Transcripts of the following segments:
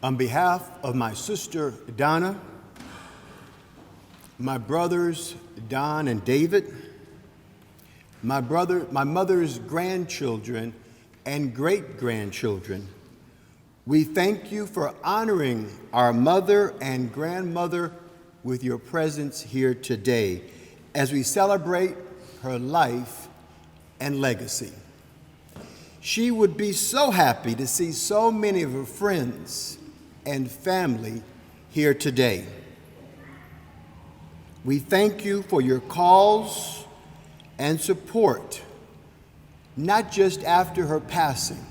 On behalf of my sister Donna, my brothers Don and David, my mother's grandchildren and great-grandchildren, we thank you for honoring our mother and grandmother with your presence here today as we celebrate her life and legacy. She would be so happy to see so many of her friends and family here today. We thank you for your calls and support, not just after her passing,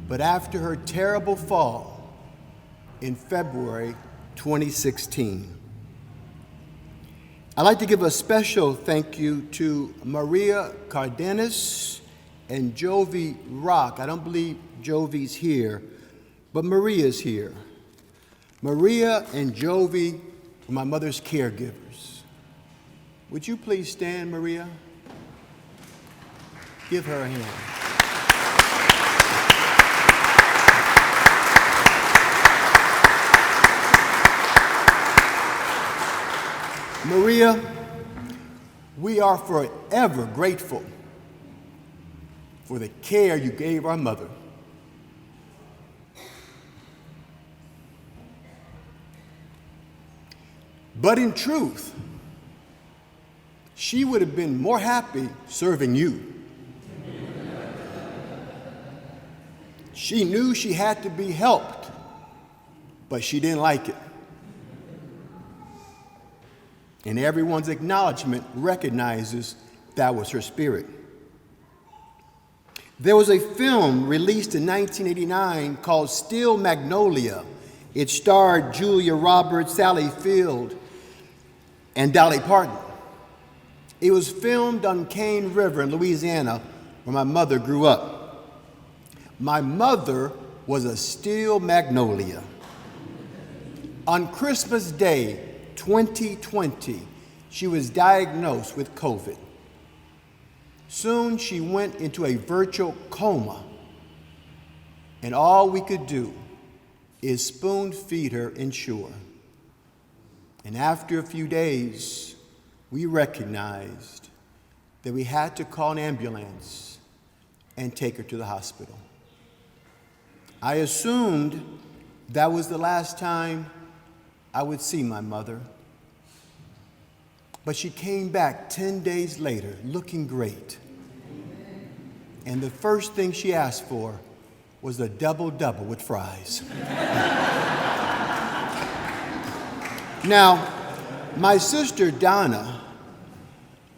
but after her terrible fall in February 2016. I'd like to give a special thank you to Maria Cardenas and Jovi Rock. I don't believe Jovi's here, but Maria's here. Maria and Jovi were my mother's caregivers. Would you please stand, Maria? Give her a hand. Maria, we are forever grateful for the care you gave our mother. But in truth, she would have been more happy serving you. She knew she had to be helped, but she didn't like it. And everyone's acknowledgement recognizes that was her spirit. There was a film released in 1989 called Steel Magnolia. It starred Julia Roberts, Sally Field, and Dolly Parton. It was filmed on Cane River in Louisiana, where my mother grew up. My mother was a steel magnolia. On Christmas Day, 2020, she was diagnosed with COVID. Soon she went into a virtual coma, and all we could do is spoon feed her Ensure. And after a few days, we recognized that we had to call an ambulance and take her to the hospital. I assumed that was the last time I would see my mother. But she came back 10 days later looking great. And the first thing she asked for was a double-double with fries. Now, my sister Donna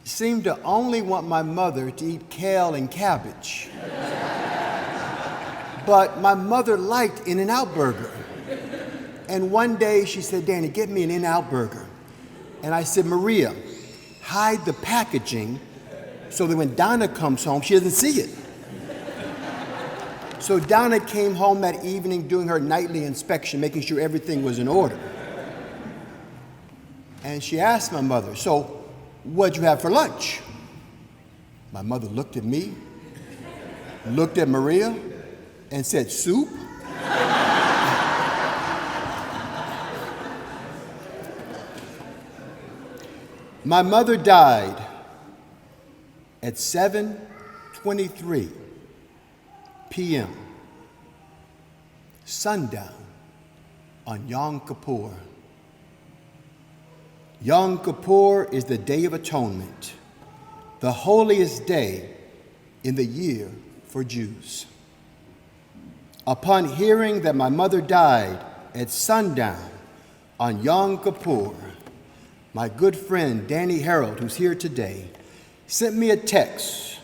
seemed to only want my mother to eat kale and cabbage. But my mother liked In-N-Out Burger. And one day she said, "Danny, get me an In-N-Out Burger." And I said, "Maria, hide the packaging so that when Donna comes home, she doesn't see it." So Donna came home that evening doing her nightly inspection, making sure everything was in order. And she asked my mother, "So what'd you have for lunch?" My mother looked at me, looked at Maria, and said, "Soup?" My mother died at 7:23 p.m., sundown, on Yom Kippur. Yom Kippur is the Day of Atonement, the holiest day in the year for Jews. Upon hearing that my mother died at sundown on Yom Kippur, my good friend Danny Harold, who's here today, sent me a text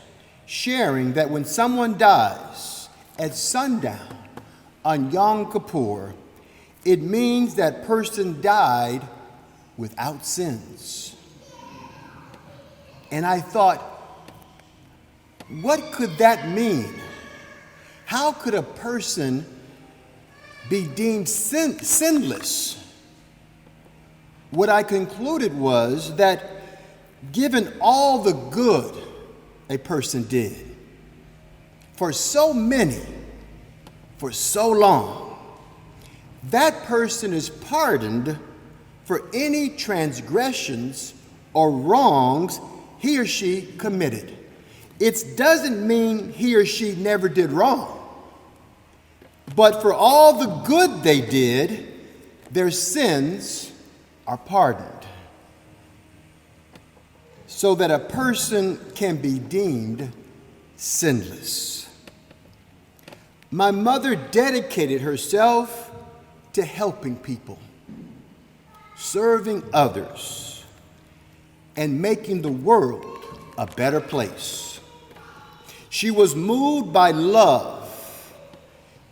sharing that when someone dies at sundown on Yom Kippur, it means that person died without sins. And I thought, what could that mean? How could a person be deemed sinless? What I concluded was that given all the good a person did for so many, for so long, that person is pardoned for any transgressions or wrongs he or she committed. It doesn't mean he or she never did wrong, but for all the good they did, their sins are pardoned, so that a person can be deemed sinless. My mother dedicated herself to helping people, serving others, and making the world a better place. She was moved by love.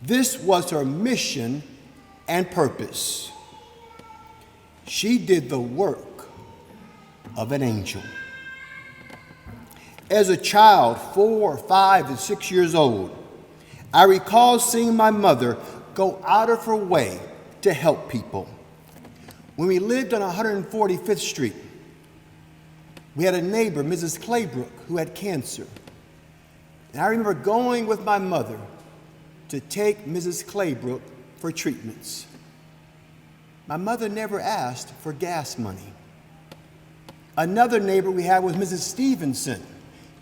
This was her mission and purpose. She did the work of an angel. As a child, 4, 5, and 6 years old, I recall seeing my mother go out of her way to help people. When we lived on 145th Street, we had a neighbor, Mrs. Claybrook, who had cancer. And I remember going with my mother to take Mrs. Claybrook for treatments. My mother never asked for gas money. Another neighbor we had was Mrs. Stevenson.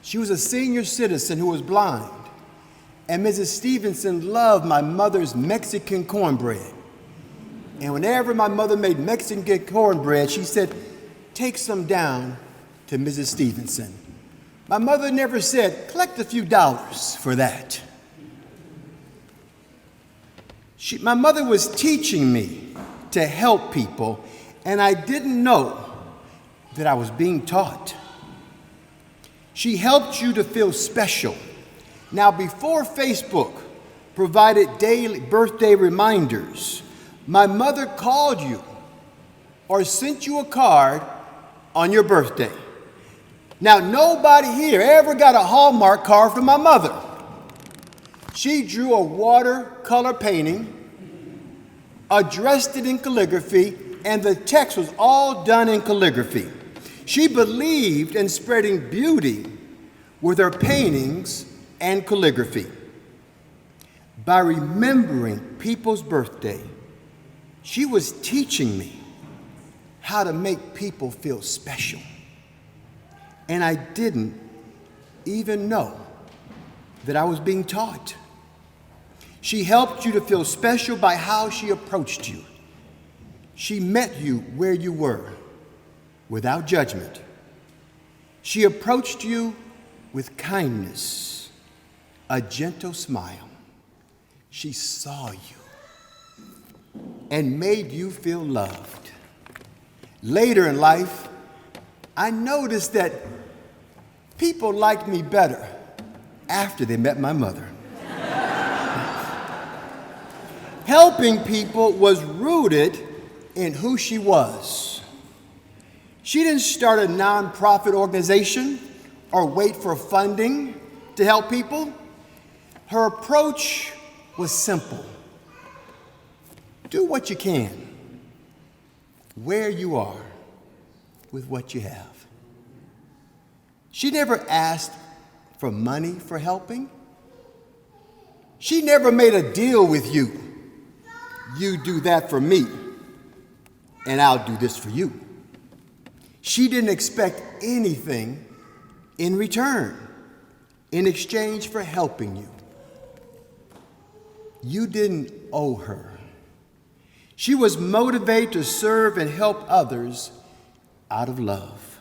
She was a senior citizen who was blind. And Mrs. Stevenson loved my mother's Mexican cornbread. And whenever my mother made Mexican cornbread, she said, "Take some down to Mrs. Stevenson." My mother never said, "Collect a few dollars for that." My mother was teaching me to help people, and I didn't know that I was being taught. She helped you to feel special. Now, before Facebook provided daily birthday reminders, my mother called you or sent you a card on your birthday. Now, nobody here ever got a Hallmark card from my mother. She drew a watercolor painting, addressed it in calligraphy, and the text was all done in calligraphy. She believed in spreading beauty with her paintings and calligraphy. By remembering people's birthday, she was teaching me how to make people feel special. And I didn't even know that I was being taught. She helped you to feel special by how she approached you. She met you where you were, without judgment. She approached you with kindness, a gentle smile. She saw you and made you feel loved. Later in life, I noticed that people liked me better after they met my mother. Helping people was rooted in who she was. She didn't start a nonprofit organization or wait for funding to help people. Her approach was simple. Do what you can, where you are, with what you have. She never asked for money for helping. She never made a deal with you. You do that for me, and I'll do this for you. She didn't expect anything in return, in exchange for helping you. You didn't owe her. She was motivated to serve and help others out of love.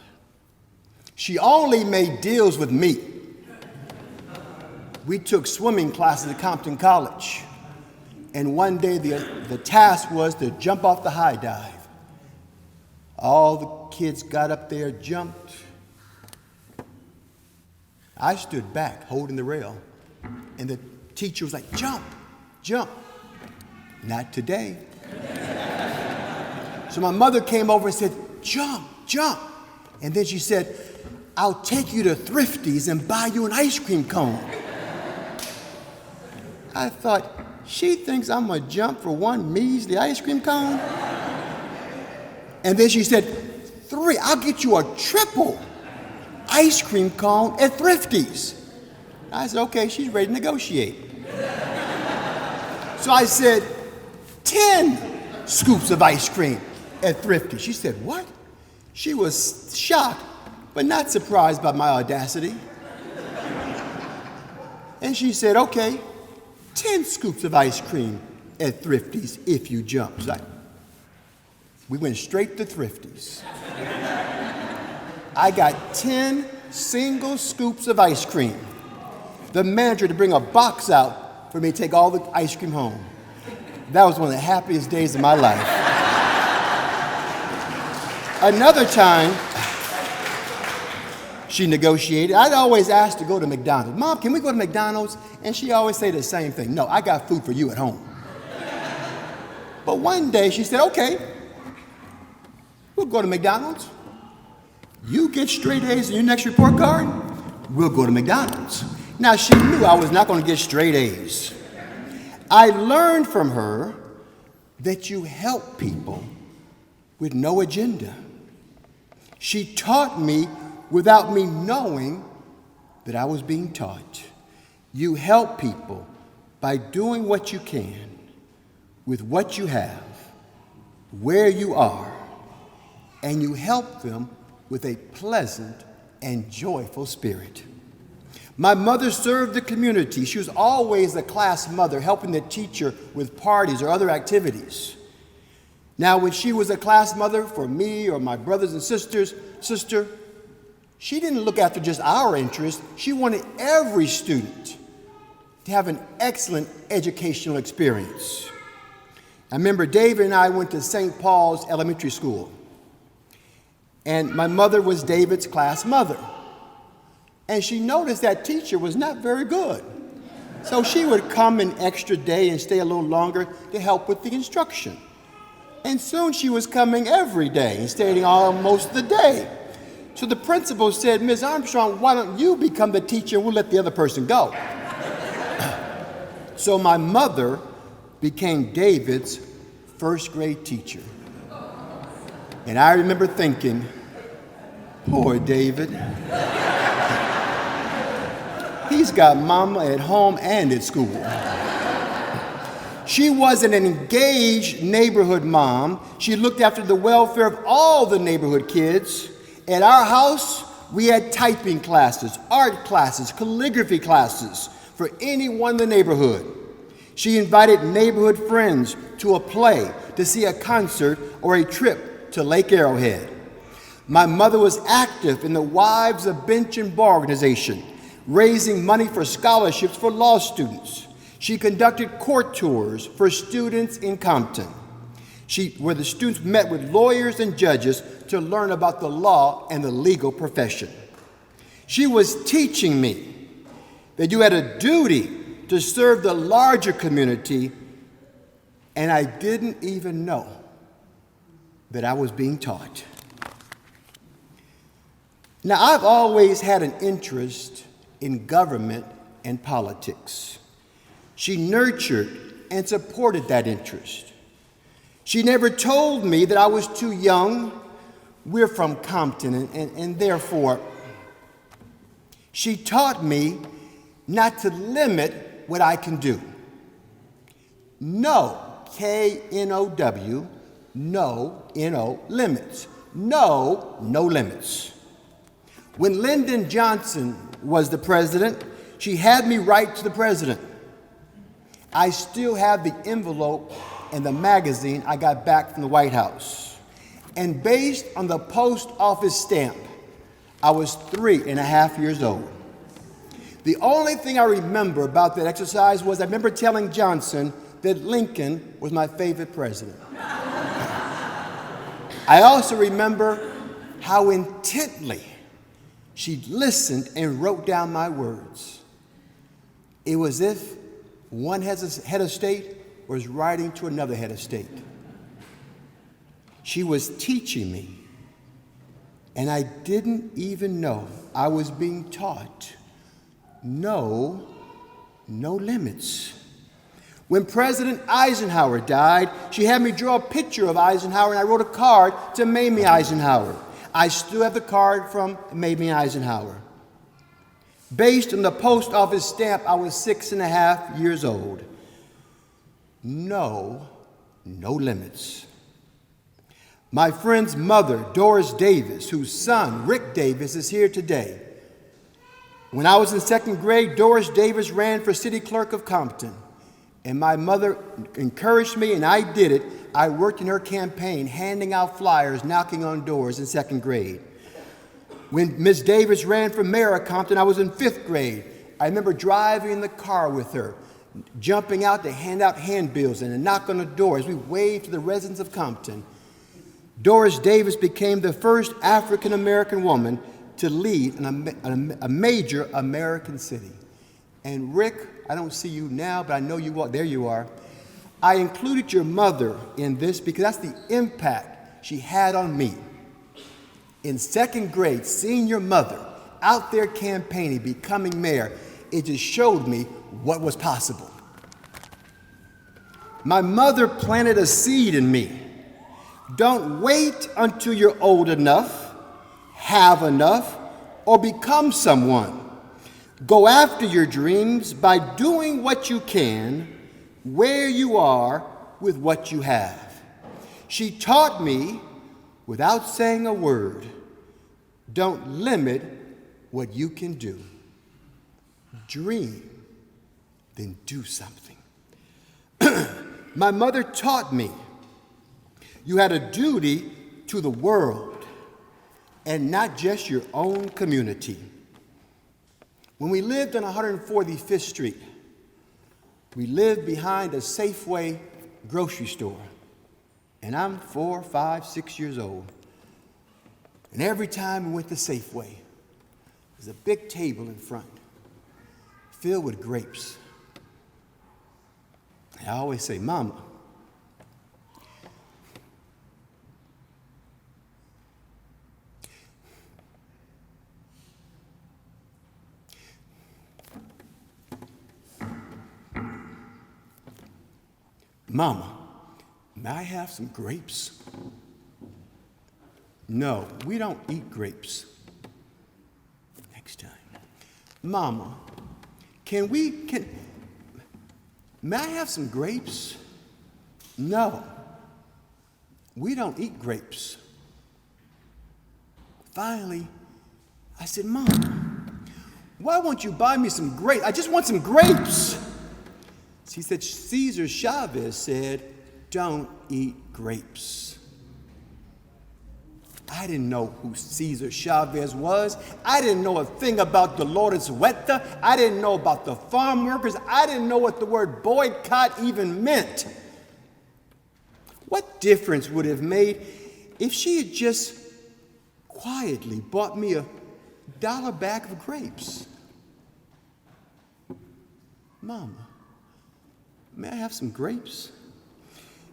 She only made deals with me. We took swimming classes at Compton College, and one day the task was to jump off the high dive. All the kids got up there, jumped. I stood back holding the rail, and the teacher was like, "Jump, jump." Not today. So my mother came over and said, "Jump, jump." And then she said, "I'll take you to Thrifty's and buy you an ice cream cone." I thought, she thinks I'm gonna jump for one measly ice cream cone? And then she said, "3, I'll get you a triple ice cream cone at Thrifty's." I said, okay, she's ready to negotiate. So I said, 10 scoops of ice cream at Thrifty. She said, what? She was shocked, but not surprised by my audacity. And she said, okay, 10 scoops of ice cream at Thrifty's if you jump. We went straight to Thrifty's. I got 10 single scoops of ice cream. The manager to bring a box out for me to take all the ice cream home. That was one of the happiest days of my life. Another time, she negotiated. I'd always ask to go to McDonald's. Mom, can we go to McDonald's? And she always say the same thing. No, I got food for you at home. But one day she said, okay, we'll go to McDonald's. You get straight A's in your next report card, we'll go to McDonald's. Now, she knew I was not going to get straight A's. I learned from her that you help people with no agenda. She taught me without me knowing that I was being taught. You help people by doing what you can with what you have, where you are, and you help them with a pleasant and joyful spirit. My mother served the community. She was always a class mother, helping the teacher with parties or other activities. Now, when she was a class mother for me or my brothers and sisters, she didn't look after just our interests. She wanted every student to have an excellent educational experience. I remember David and I went to St. Paul's Elementary School. And my mother was David's class mother. And she noticed that teacher was not very good. So she would come an extra day and stay a little longer to help with the instruction. And soon she was coming every day and staying almost the day. So the principal said, Ms. Armstrong, why don't you become the teacher and we'll let the other person go? So my mother became David's first grade teacher. And I remember thinking, poor David. He's got mama at home and at school. She was an engaged neighborhood mom. She looked after the welfare of all the neighborhood kids. At our house, we had typing classes, art classes, calligraphy classes for anyone in the neighborhood. She invited neighborhood friends to a play, to see a concert, or a trip to Lake Arrowhead. My mother was active in the Wives of Bench and Bar organization, raising money for scholarships for law students. She conducted court tours for students in Compton, where the students met with lawyers and judges to learn about the law and the legal profession. She was teaching me that you had a duty to serve the larger community, and I didn't even know that I was being taught. Now, I've always had an interest in government and politics. She nurtured and supported that interest. She never told me that I was too young. We're from Compton, and therefore, she taught me not to limit what I can do. No, K-N-O-W, no, N-O, limits. No limits. When Lyndon Johnson was the president, she had me write to the president. I still have the envelope and the magazine I got back from the White House. And based on the post office stamp, I was 3.5 years old. The only thing I remember about that exercise was I remember telling Johnson that Lincoln was my favorite president. I also remember how intently she listened and wrote down my words. It was as if one head of state was writing to another head of state. She was teaching me, and I didn't even know I was being taught no limits. When President Eisenhower died, she had me draw a picture of Eisenhower, and I wrote a card to Mamie Eisenhower. I still have the card from Mamie Eisenhower. Based on the post office stamp, I was 6.5 years old. No no limits. My friend's mother, Doris Davis, whose son, Rick Davis, is here today. When I was in second grade, Doris Davis ran for city clerk of Compton. And my mother encouraged me, and I did it. I worked in her campaign, handing out flyers, knocking on doors in second grade. When Ms. Davis ran for mayor of Compton, I was in fifth grade. I remember driving in the car with her, jumping out to hand out handbills and to knock on the door as we waved to the residents of Compton. Doris Davis became the first African-American woman to lead a major American city. And Rick, I don't see you now, but I know you are. There you are. I included your mother in this because that's the impact she had on me. In second grade, seeing your mother out there campaigning, becoming mayor, it just showed me what was possible. My mother planted a seed in me. Don't wait until you're old enough, have enough, or become someone. Go after your dreams by doing what you can, where you are, with what you have. She taught me, without saying a word, don't limit what you can do. Dream, then do something. My mother taught me you had a duty to the world and not just your own community. When we lived on 145th Street, we lived behind a Safeway grocery store. And I'm 4, 5, 6 years old. And every time we went to Safeway, there's a big table in front filled with grapes. And I always say, Mama, Mama, may I have some grapes? No, we don't eat grapes. Next time. Mama, may I have some grapes? No, we don't eat grapes. Finally, I said, Mama, why won't you buy me some grapes? I just want some grapes. She said, Cesar Chavez said, don't eat grapes. I didn't know who Cesar Chavez was. I didn't know a thing about Dolores Huerta. I didn't know about the farm workers. I didn't know what the word boycott even meant. What difference would it have made if she had just quietly bought me a $1 bag of grapes? Mama, may I have some grapes?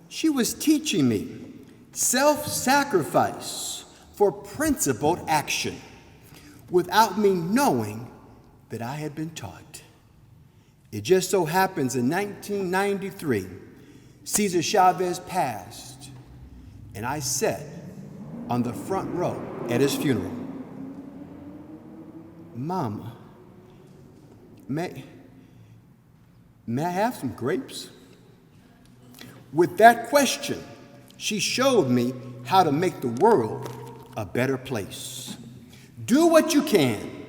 She was teaching me self-sacrifice for principled action without me knowing that I had been taught. It just so happens in 1993, Cesar Chavez passed, and I sat on the front row at his funeral. Mama, may I have some grapes? With that question, she showed me how to make the world a better place. Do what you can,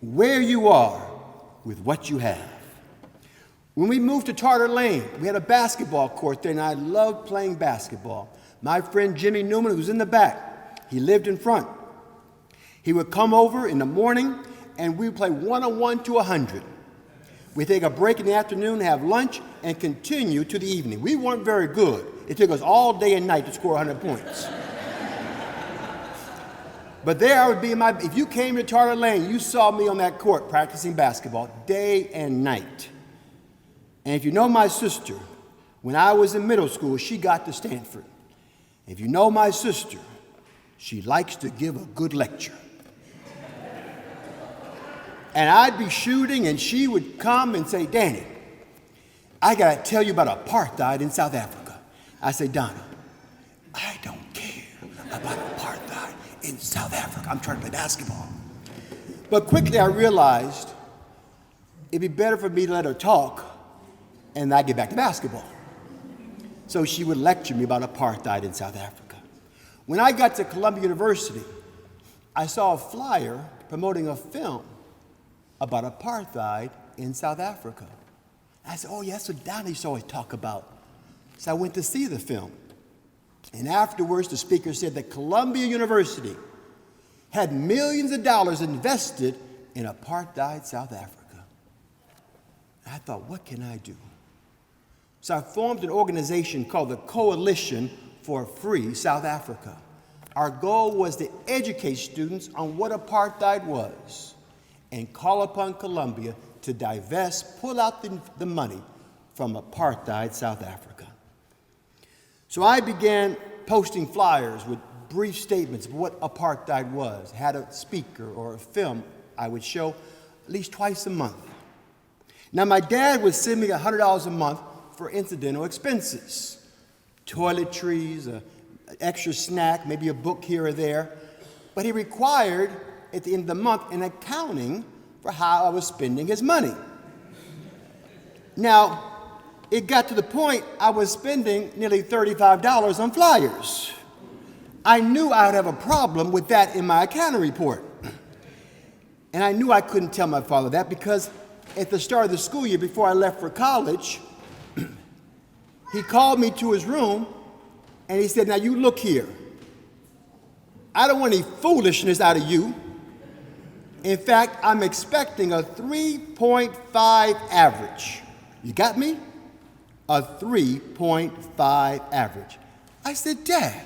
where you are, with what you have. When we moved to Tartar Lane, we had a basketball court there, and I loved playing basketball. My friend Jimmy Newman, who was in the back, he lived in front. He would come over in the morning, and we would play 1-on-1 to 100. We'd take a break in the afternoon, have lunch, and continue to the evening. We weren't very good. It took us all day and night to score 100 points. But there I would be if you came to Tartar Lane, you saw me on that court practicing basketball day and night. And if you know my sister, when I was in middle school, she got to Stanford. If you know my sister, she likes to give a good lecture. And I'd be shooting, and she would come and say, Danny, I got to tell you about apartheid in South Africa. I say, Donna, I don't care about apartheid in South Africa. I'm trying to play basketball. But quickly I realized it'd be better for me to let her talk and I get back to basketball. so she would lecture me about apartheid in South Africa. When I got to Columbia University, I saw a flyer promoting a film about apartheid in South Africa. I said, oh, yeah, that's what Donnie used to always talk about. So I went to see the film. And afterwards, the speaker said that Columbia University had millions of dollars invested in apartheid South Africa. I thought, what can I do? So I formed an organization called the Coalition for Free South Africa. Our goal was to educate students on what apartheid was and call upon Columbia to divest, pull out the money from apartheid South Africa. So I began posting flyers with brief statements of what apartheid was, had a speaker or a film I would show at least twice a month. Now, my dad would send me $100 a month for incidental expenses, toiletries, an extra snack, maybe a book here or there. But he required, at the end of the month, an accounting for how I was spending his money. Now, it got to the point I was spending nearly $35 on flyers. I knew I would have a problem with that in my accounting report. And I knew I couldn't tell my father that because at the start of the school year, before I left for college, he called me to his room and he said, now you look here. I don't want any foolishness out of you. In fact, I'm expecting a 3.5 average. You got me? A 3.5 average. I said, Dad,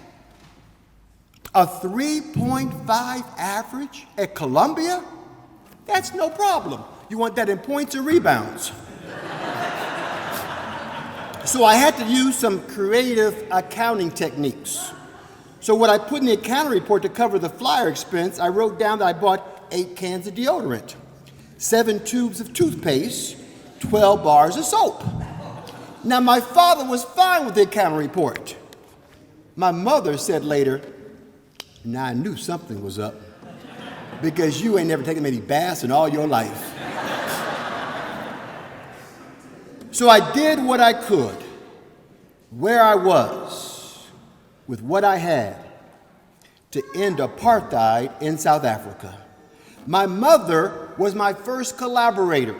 a 3.5 average at Columbia? That's no problem. You want that in points or rebounds? So I had to use some creative accounting techniques. So what I put in the accounting report to cover the flyer expense, I wrote down that I bought 8 cans of deodorant, 7 tubes of toothpaste, 12 bars of soap. Now, my father was fine with the accounting report. My mother said later, now I knew something was up because you ain't never taken many baths in all your life. So I did what I could, where I was, with what I had, to end apartheid in South Africa. My mother was my first collaborator.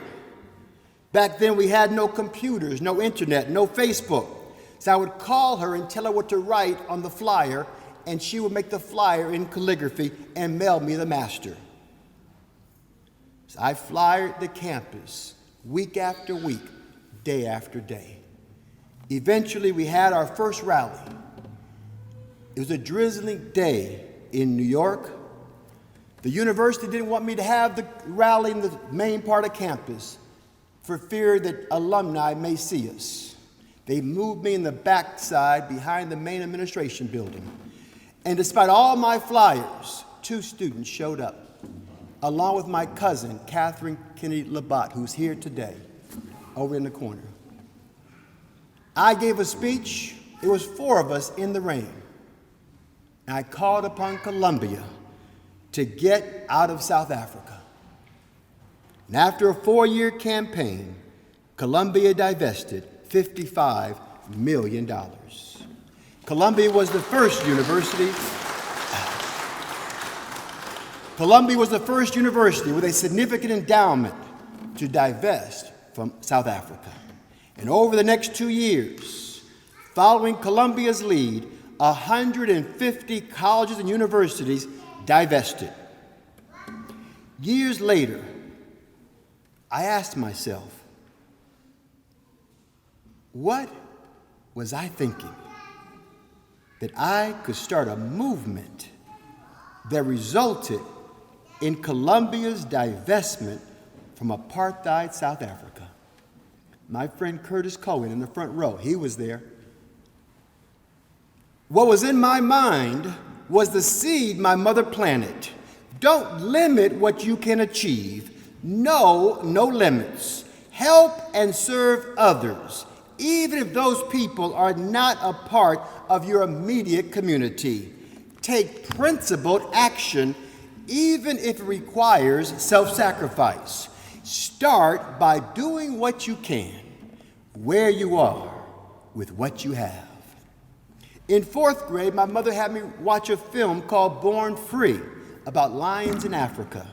Back then we had no computers, no internet, no Facebook. So I would call her and tell her what to write on the flyer, and she would make the flyer in calligraphy and mail me the master. So I flyered the campus week after week, day after day. Eventually we had our first rally. It was a drizzling day in New York. The university didn't want me to have the rally in the main part of campus for fear that alumni may see us. They moved me in the backside behind the main administration building. And despite all my flyers, 2 students showed up, along with my cousin, Catherine Kennedy Labatt, who's here today, over in the corner. I gave a speech. It was 4 of us in the rain. And I called upon Columbia to get out of South Africa. And after a 4-year campaign, Columbia divested $55 million. Columbia was the first university with a significant endowment to divest from South Africa. And over the next 2 years, following Columbia's lead, 150 colleges and universities divested. Years later, I asked myself, what was I thinking? That I could start a movement that resulted in Columbia's divestment from apartheid South Africa. My friend Curtis Cohen in the front row, he was there. What was in my mind was the seed my mother planted. Don't limit what you can achieve. No limits. Help and serve others, even if those people are not a part of your immediate community. Take principled action, even if it requires self-sacrifice. Start by doing what you can, where you are, with what you have. In fourth grade, my mother had me watch a film called Born Free about lions in Africa.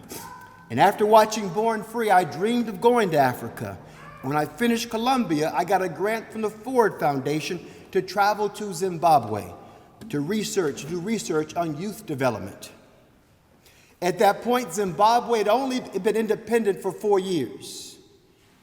And after watching Born Free, I dreamed of going to Africa. When I finished Columbia, I got a grant from the Ford Foundation to travel to Zimbabwe to do research on youth development. At that point, Zimbabwe had only been independent for 4 years.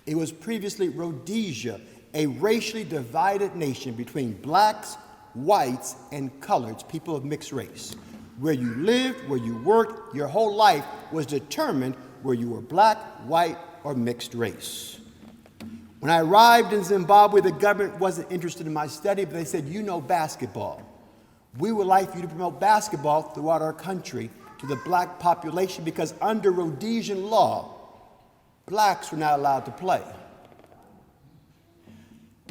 It was previously Rhodesia, a racially divided nation between blacks, whites, and coloreds, people of mixed race. Where you lived, where you worked, your whole life was determined where you were black, white, or mixed race. When I arrived in Zimbabwe, the government wasn't interested in my study, but they said, you know basketball. We would like for you to promote basketball throughout our country to the black population because under Rhodesian law, blacks were not allowed to play.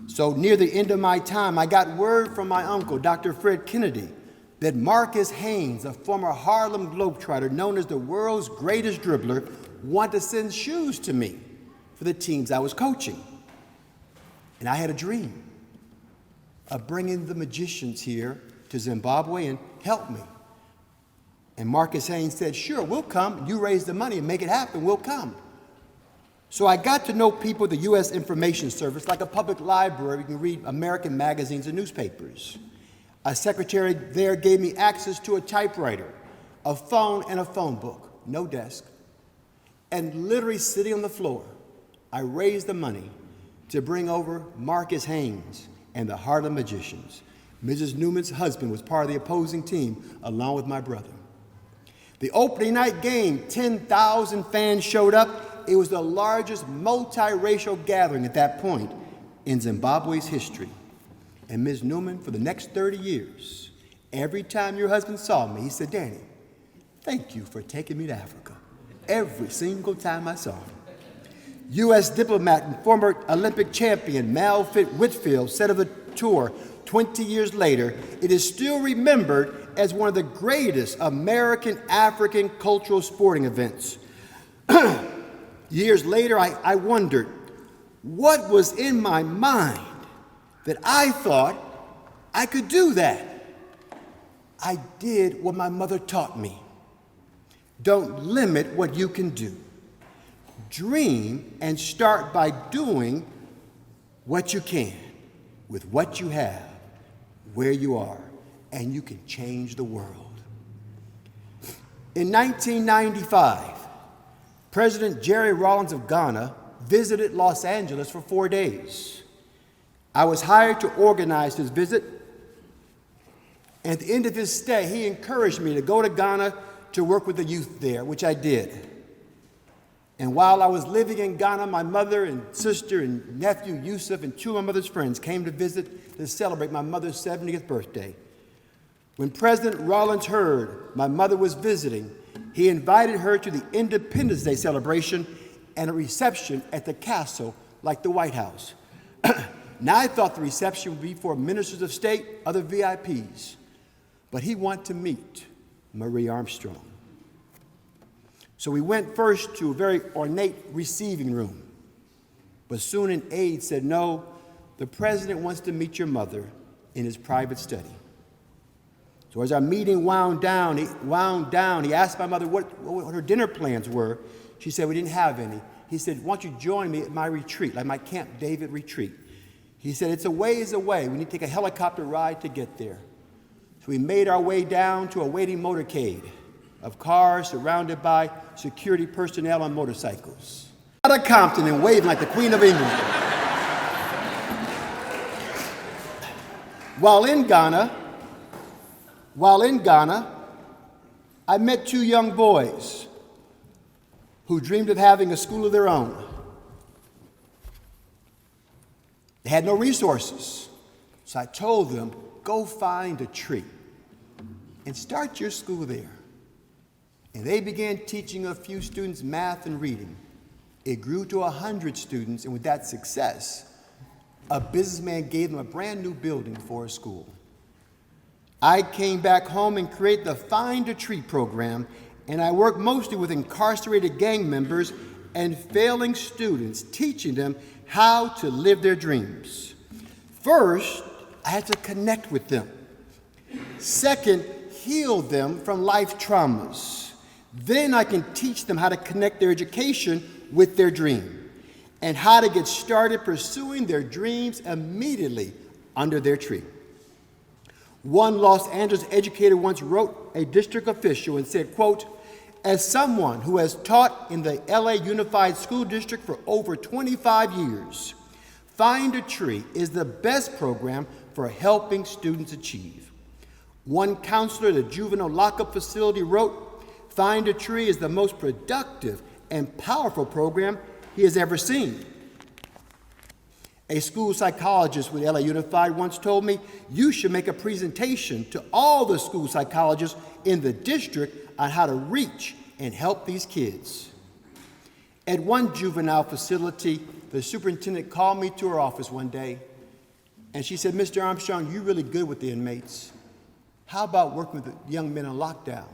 So near the end of my time, I got word from my uncle, Dr. Fred Kennedy, that Marcus Haynes, a former Harlem Globetrotter known as the world's greatest dribbler, wanted to send shoes to me for the teams I was coaching. And I had a dream of bringing the magicians here to Zimbabwe and help me. And Marcus Haynes said, sure, we'll come. You raise the money and make it happen, we'll come. So I got to know people at the U.S. Information Service, like a public library. You can read American magazines and newspapers. A secretary there gave me access to a typewriter, a phone, and a phone book, no desk. And literally sitting on the floor, I raised the money to bring over Marcus Haynes and the Harlem Magicians. Mrs. Newman's husband was part of the opposing team, along with my brother. The opening night game, 10,000 fans showed up. It was the largest multiracial gathering at that point in Zimbabwe's history. And Ms. Newman, for the next 30 years, every time your husband saw me, he said, Danny, thank you for taking me to Africa. Every single time I saw him. U.S. diplomat and former Olympic champion Mal Whitfield said of the tour 20 years later, it is still remembered as one of the greatest American African cultural sporting events. Years later, I wondered, what was in my mind that I thought I could do that? I did what my mother taught me. Don't limit what you can do. Dream and start by doing what you can with what you have, where you are, and you can change the world. In 1995, President Jerry Rawlings of Ghana visited Los Angeles for 4 days. I was hired to organize his visit. At the end of his stay, he encouraged me to go to Ghana to work with the youth there, which I did. And while I was living in Ghana, my mother and sister and nephew Yusuf and two of my mother's friends came to visit to celebrate my mother's 70th birthday. When President Rawlings heard my mother was visiting, he invited her to the Independence Day celebration and a reception at the castle like the White House. Now I thought the reception would be for ministers of state, other VIPs, but he wanted to meet Marie Armstrong. So we went first to a very ornate receiving room, but soon an aide said, no, the president wants to meet your mother in his private study. So as our meeting wound down, he asked my mother what her dinner plans were. She said, we didn't have any. He said, why don't you join me at my retreat, like my Camp David retreat? He said, it's a ways away. We need to take a helicopter ride to get there. So we made our way down to a waiting motorcade of cars surrounded by security personnel on motorcycles. Out of Compton and waving like the Queen of England. While in Ghana, I met two young boys who dreamed of having a school of their own. They had no resources, so I told them, go find a tree and start your school there. And they began teaching a few students math and reading. It grew to 100 students, and with that success, a businessman gave them a brand new building for a school. I came back home and created the Find a Tree program, and I worked mostly with incarcerated gang members and failing students, teaching them how to live their dreams. First, I had to connect with them. Second, heal them from life traumas. Then I can teach them how to connect their education with their dream and how to get started pursuing their dreams immediately under their tree. One Los Angeles educator once wrote a district official and said, quote, "As someone who has taught in the LA Unified School District for over 25 years, Find a Tree is the best program for helping students achieve." One counselor at a juvenile lockup facility wrote, "Find a Tree is the most productive and powerful program he has ever seen." A school psychologist with LA Unified once told me, "You should make a presentation to all the school psychologists in the district on how to reach and help these kids." At one juvenile facility, the superintendent called me to her office one day, and she said, "Mr. Armstrong, you're really good with the inmates. How about working with the young men on lockdown?"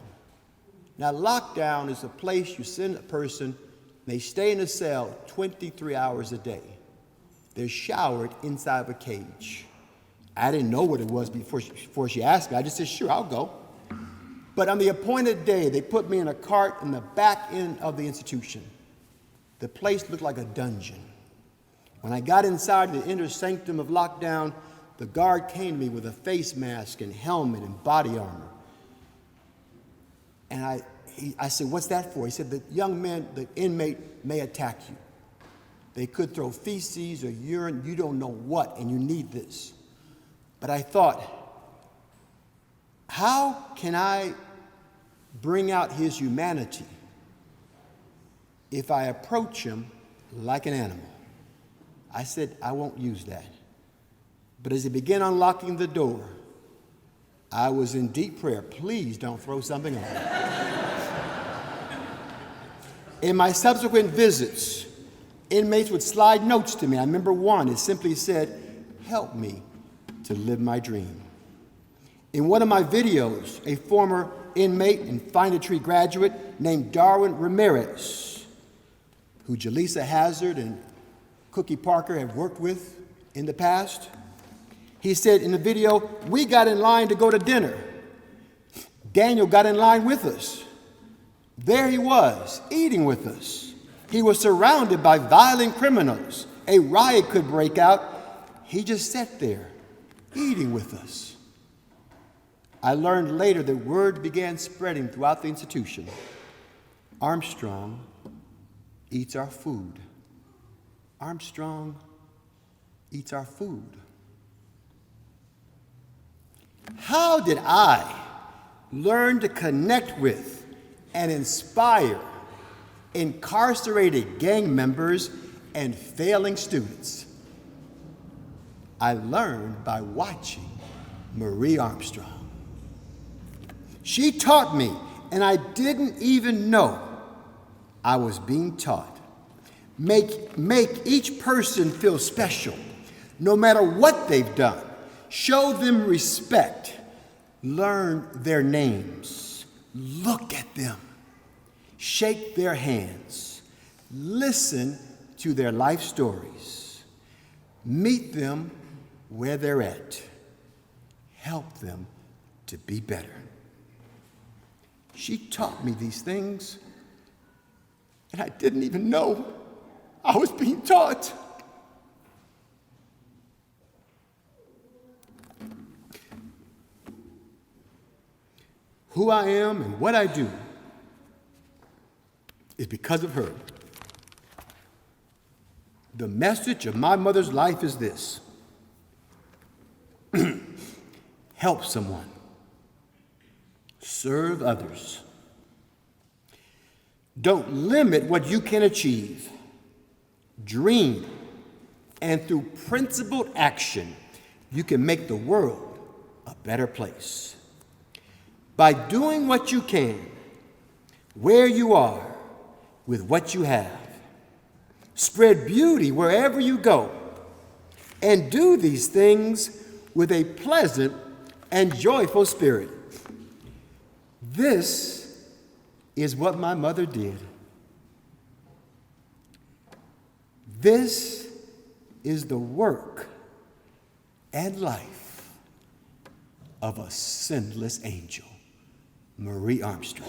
Now, lockdown is a place you send a person, they stay in a cell 23 hours a day. They're showered inside of a cage. I didn't know what it was before she asked me. I just said, "Sure, I'll go." But on the appointed day, they put me in a cart in the back end of the institution. The place looked like a dungeon. When I got inside the inner sanctum of lockdown, the guard came to me with a face mask and helmet and body armor. And I said, "What's that for?" He said, "The young man, the inmate may attack you. They could throw feces or urine, you don't know what, and you need this." But I thought, how can I bring out his humanity if I approach him like an animal? I said, I won't use that. But as he began unlocking the door, I was in deep prayer. Please don't throw something on me. In my subsequent visits, inmates would slide notes to me. I remember one, it simply said, "Help me to live my dream." In one of my videos, a former inmate and Find a Tree graduate named Darwin Ramirez, who Jaleesa Hazard and Cookie Parker have worked with in the past, he said in the video, "We got in line to go to dinner. Daniel got in line with us. There he was, eating with us. He was surrounded by violent criminals. A riot could break out. He just sat there, eating with us." I learned later that word began spreading throughout the institution. Armstrong eats our food. Armstrong eats our food. How did I learn to connect with and inspire incarcerated gang members and failing students? I learned by watching Marie Armstrong. She taught me, and I didn't even know I was being taught. Make each person feel special, no matter what they've done. Show them respect. Learn their names. Look at them. Shake their hands. Listen to their life stories. Meet them where they're at. Help them to be better. She taught me these things, and I didn't even know I was being taught. Who I am and what I do is because of her. The message of my mother's life is this: help someone, serve others. Don't limit what you can achieve. Dream, and through principled action, you can make the world a better place. By doing what you can, where you are, with what you have. Spread beauty wherever you go, and do these things with a pleasant and joyful spirit. This is what my mother did. This is the work and life of a sinless angel, Marie Armstrong.